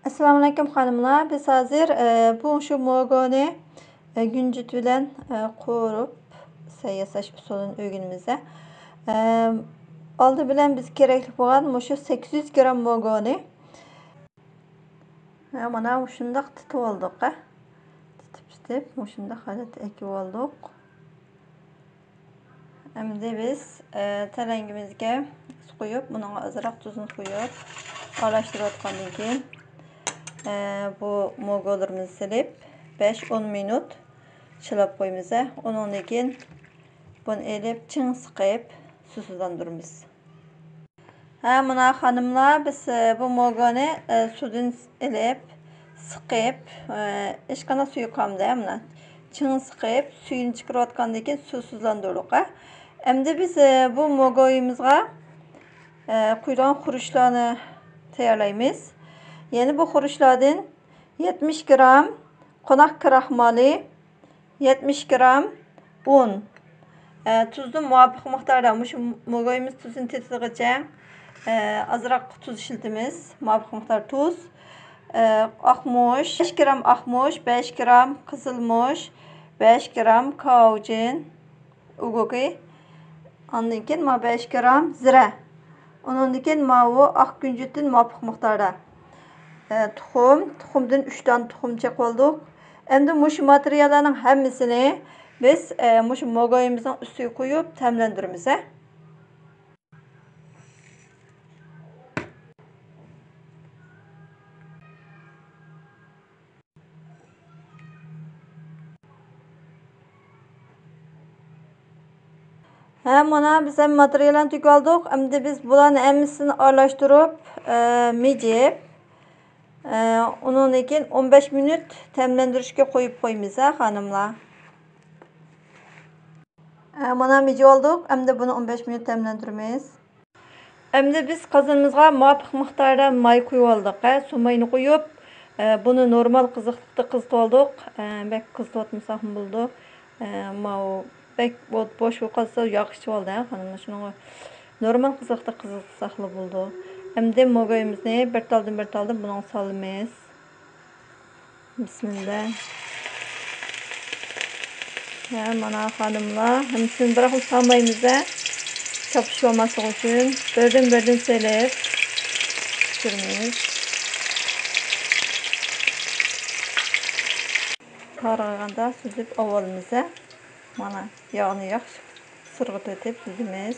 Assalamu alaykum hanımlar. Biz hazır bu şu mogoni güncüt bilen qo'rib yasash usulini o'rganimize. Oldi bilan biz kerakli bo'lgan şu 800 gram mogoni. Mana shundoq tutib oldik. Tutib, shundoq holatda ekib oldik. Endi biz talangimizga su qo'yib, bunga ozroq tuzini qo'yib, aralashtirayotgandan keyin bu mogolarimizni silib 5-10 minut chilab qo'yamiz. Undan keyin buni elib ching siqib susuzlandıramiz. Mana hanımlar, biz bu mogoni sudan elib siqib, hech qanday suvi qolmadi. Mana ching siqib, suyini chiqarayotgandan keyin susuzlandırdik. Endi biz bu mogoyimizga quygan xurishlarni tayyorlaymiz. Yani bu xurishlardan 70 gram qo'noq kraxmali, 70 gram un, tuzni muvofiq miqdorda, shu mogoyimiz tuzini tetig'icha azroq tuz ishlatamiz, muvofiq miqdor tuz, oqmush, 5 gram oqmush, 5 gram qizilmush, 5 gram kavucin, ugoki, ondan keyin 5 gram zira. Ondan keyin bu oq kunjutdan muvofiq miqdorda tuxumdan 3 tane tuxumcha qo'ldik. Endi shu materiallarning hammasini biz shu mogoyimizning ustiga qo'yib ta'mlantiramiz. Mana biz ham materiallarni tugib oldik. Endi biz bularni hammasini aralashtirib, mijib, undan keyin 15 minut ta'mlantirishga qo'yib qo'yamiz hanımlar. Mana mijib oldik. Endi buni 15 minut ta'mlantiramiz. Endi biz qozonimizga muvofiq miqdorda may qo'yib oldik. Suv mayini qo'yib, buni normal qiziqlikda qizitib oldik. Bek qizitib ham bo'ldi. Bek boş qolsa yoqishib oldi hanımlar. Shuni normal qiziqlikda qizitsak bo'ldi. Endi mogoyimizni bir taldan buni solamiz. Bismillah. Mana hanımlar, hamısını bırakıp salmayımız. Çapışıp olması için birden selip pişirimiz. Qaraganda süzüp ovalımız. Mana yağını yaxşı sırğıt etib süzümüz.